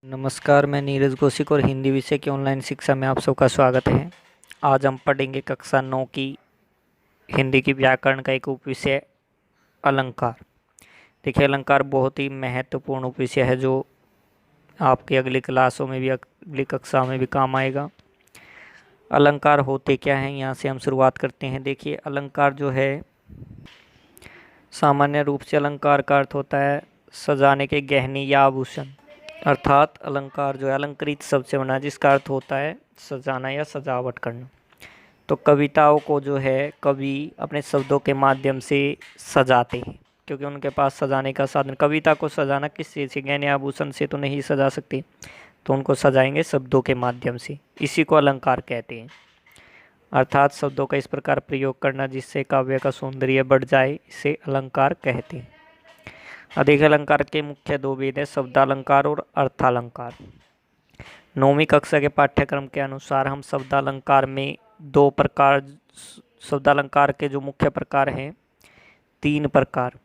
नमस्कार, मैं नीरज कौशिक और हिंदी विषय की ऑनलाइन शिक्षा में आप सबका स्वागत है। आज हम पढ़ेंगे कक्षा 9 की हिंदी की व्याकरण का एक उपविषय अलंकार। देखिए, अलंकार बहुत ही महत्वपूर्ण उपविषय है जो आपकी अगली क्लासों में भी अगली कक्षा में भी काम आएगा। अलंकार होते क्या हैं, यहाँ से हम शुरुआत करते हैं। देखिए, अलंकार जो है सामान्य रूप से अलंकार का अर्थ होता है सजाने के गहने या आभूषण। अर्थात अलंकार जो है अलंकृत शब्द से बना, जिसका अर्थ होता है सजाना या सजावट करना। तो कविताओं को जो है कवि अपने शब्दों के माध्यम से सजाते हैं, क्योंकि उनके पास सजाने का साधन। कविता को सजाना किस चीज़ से, गहने आभूषण से तो नहीं सजा सकते, तो उनको सजाएंगे शब्दों के माध्यम से। इसी को अलंकार कहते हैं। अर्थात शब्दों का इस प्रकार प्रयोग करना जिससे काव्य का सौंदर्य बढ़ जाए, इसे अलंकार कहते हैं। अधिक अलंकार के मुख्य दो भेद हैं, शब्दालंकार और अर्थालंकार। 9वीं कक्षा के पाठ्यक्रम के अनुसार हम शब्दालंकार में दो प्रकार, शब्दालंकार के जो मुख्य प्रकार हैं 3 प्रकार,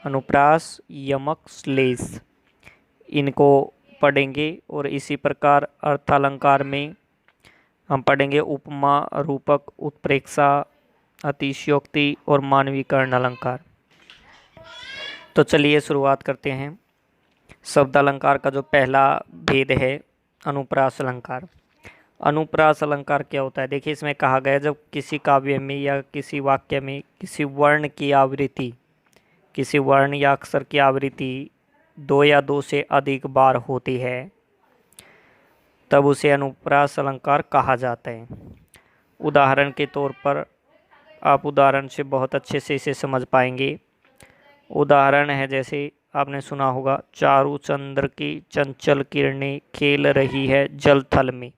अनुप्रास, यमक, श्लेष, इनको पढ़ेंगे। और इसी प्रकार अर्थालंकार में हम पढ़ेंगे उपमा, रूपक, उत्प्रेक्षा, अतिशयोक्ति और मानवीकरण अलंकार। तो चलिए शुरुआत करते हैं। शब्द अलंकार का जो पहला भेद है अनुप्रास अलंकार। अनुप्रास अलंकार क्या होता है? देखिए, इसमें कहा गया जब किसी काव्य में या किसी वाक्य में किसी वर्ण की आवृत्ति, किसी वर्ण या अक्षर की आवृत्ति 2 या 2 से अधिक बार होती है, तब उसे अनुप्रास अलंकार कहा जाता है। उदाहरण के तौर पर आप उदाहरण से बहुत अच्छे से इसे समझ पाएंगे। उदाहरण है, जैसे आपने सुना होगा, चारू चंद्र की चंचल किरणें खेल रही है जल थल में।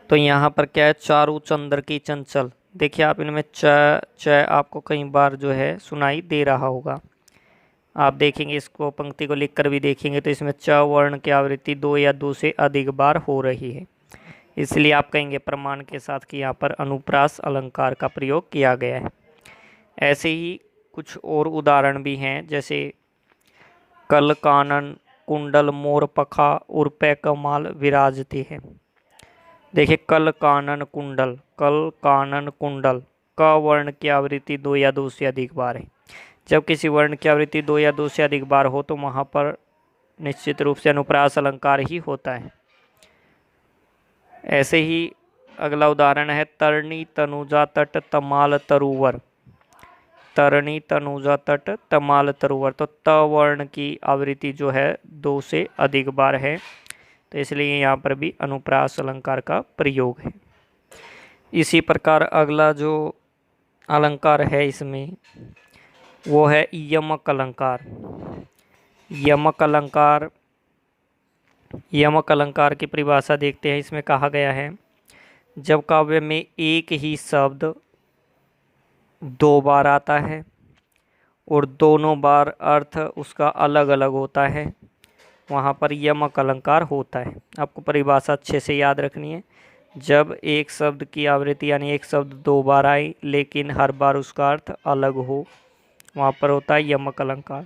तो यहाँ पर क्या है? चारू चंद्र की चंचल। देखिए, आप इनमें च आपको कई बार जो है सुनाई दे रहा होगा। आप देखेंगे, इसको पंक्ति को लिखकर भी देखेंगे तो इसमें च वर्ण की आवृत्ति 2 या 2 से अधिक बार हो रही है। इसलिए आप कहेंगे प्रमाण के साथ कि यहाँ पर अनुप्रास अलंकार का प्रयोग किया गया है। ऐसे ही कुछ और उदाहरण भी हैं, जैसे कल कानन कुंडल मोर पखा उर्पे कमाल विराजते हैं। देखिए, कल कानन कुंडल, कल कानन कुंडल, क वर्ण की आवृत्ति 2 या 2 से अधिक बार है। जब किसी वर्ण की आवृत्ति 2 या 2 से अधिक बार हो तो वहाँ पर निश्चित रूप से अनुप्रास अलंकार ही होता है। ऐसे ही अगला उदाहरण है तरणी तनुजा तट तमाल तरुवर। तरणी तनुजा तट तमाल तरुवर, तो त वर्ण की आवृत्ति जो है 2 से अधिक बार है, तो इसलिए यहाँ पर भी अनुप्रास अलंकार का प्रयोग है। इसी प्रकार अगला जो अलंकार है इसमें वो है यमक अलंकार। यमक अलंकार, यमक अलंकार की परिभाषा देखते हैं। इसमें कहा गया है जब काव्य में एक ही शब्द 2 बार आता है और दोनों बार अर्थ उसका अलग अलग होता है, वहाँ पर यमक अलंकार होता है। आपको परिभाषा अच्छे से याद रखनी है। जब एक शब्द की आवृत्ति यानी एक शब्द 2 बार आए लेकिन हर बार उसका अर्थ अलग हो, वहाँ पर होता है यमक अलंकार।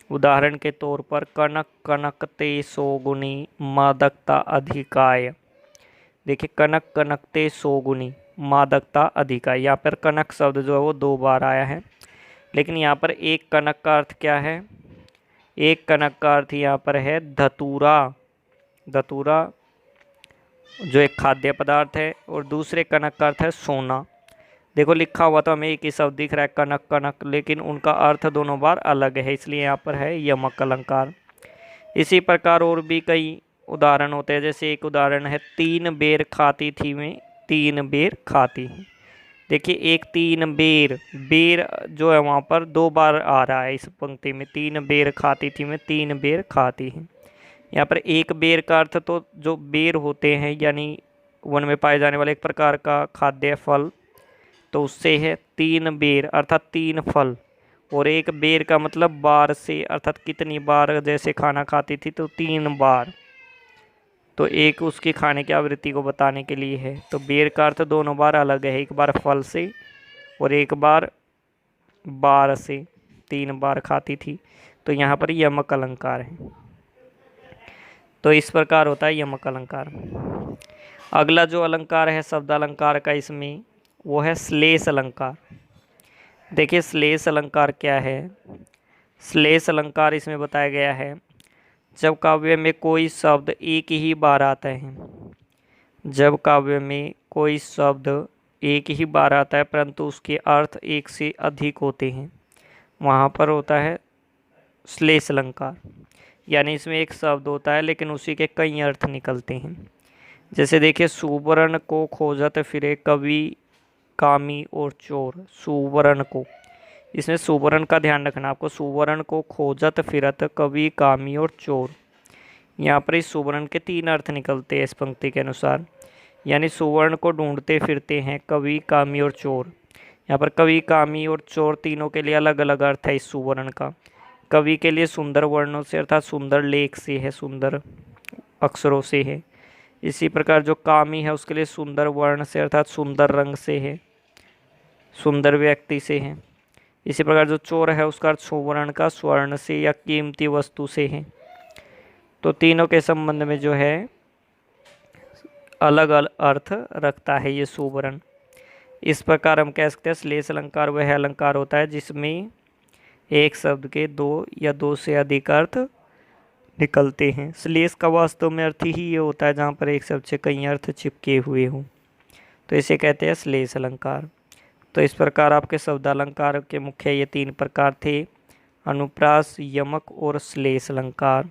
उदाहरण के तौर पर कनक कनकते सोगुनी मादकता अधिकाय। देखिए, कनक कनकते सोगुनी मादकता अधिकाय, यहाँ पर कनक शब्द जो है वो 2 बार आया है, लेकिन यहाँ पर एक कनक का अर्थ क्या है? एक कनक का अर्थ यहाँ पर है धतूरा। धतूरा जो एक खाद्य पदार्थ है, और दूसरे कनक का अर्थ है सोना। देखो, लिखा हुआ तो हमें एक ही शब्द दिख रहा है कनक कनक, लेकिन उनका अर्थ दोनों बार अलग है, इसलिए यहाँ पर है यमक अलंकार। इसी प्रकार और भी कई उदाहरण होते हैं, जैसे एक उदाहरण है 3 बेर खाती थी में 3 बेर खाती हूँ। देखिए, एक 3 बेर, बेर जो है वहाँ पर 2 बार आ रहा है इस पंक्ति में। 3 बेर खाती थी में 3 बेर खाती हूँ। यहाँ पर एक बेर का अर्थ तो जो बेर होते हैं यानी वन में पाए जाने वाले एक प्रकार का खाद्य फल, तो उससे है 3 बेर अर्थात 3 फल। और एक बेर का मतलब बार से, अर्थात कितनी बार जैसे खाना खाती थी, तो 3 बार। तो एक उसकी खाने की आवृत्ति को बताने के लिए है। तो बेर का अर्थ दोनों बार अलग है, एक बार फल से और एक बार बार से, 3 बार खाती थी। तो यहाँ पर यमक अलंकार है। तो इस प्रकार होता है यमक अलंकार। अगला जो अलंकार है शब्द अलंकार का इसमें, वो है श्लेष अलंकार। देखिए श्लेष अलंकार क्या है। श्लेष अलंकार इसमें बताया गया है जब काव्य में कोई शब्द एक ही बार आता है, जब काव्य में कोई शब्द एक ही बार आता है परंतु उसके अर्थ एक से अधिक होते हैं, वहाँ पर होता है श्लेष अलंकार। यानी इसमें एक शब्द होता है लेकिन उसी के कई अर्थ निकलते हैं। जैसे देखिए सुवर्ण को खोजत फिरे कवि कामी और चोर। सुवर्ण को, इसमें सुवर्ण का ध्यान रखना आपको। सुवर्ण को खोजत फिरत कवि कामी और चोर, यहाँ पर इस सुवर्ण के 3 अर्थ निकलते हैं इस पंक्ति के अनुसार। यानी सुवर्ण को ढूंढते फिरते हैं कवि कामी और चोर। यहाँ पर कवि कामी और चोर तीनों के लिए अलग अलग अर्थ है इस सुवर्ण का। कवि के लिए सुंदर वर्णों से अर्थात सुंदर लेख से है, सुंदर अक्षरों से है। इसी प्रकार जो कामी है उसके लिए सुंदर वर्ण से अर्थात सुंदर रंग से है, सुंदर व्यक्ति से है। इसी प्रकार जो चोर है उसका अर्थ सुवर्ण का स्वर्ण से या कीमती वस्तु से है। तो तीनों के संबंध में जो है अलग अलग अर्थ रखता है ये सुवर्ण। इस प्रकार हम कह सकते हैं श्लेष अलंकार वह अलंकार होता है जिसमें एक शब्द के 2 या 2 से अधिक अर्थ निकलते हैं। श्लेष का वास्तव में अर्थ ही ये होता है जहाँ पर एक शब्द से कई अर्थ चिपके हुए हों, तो इसे कहते हैं श्लेष अलंकार। तो इस प्रकार आपके शब्द अलंकार के मुख्य ये 3 प्रकार थे, अनुप्रास, यमक और श्लेष अलंकार।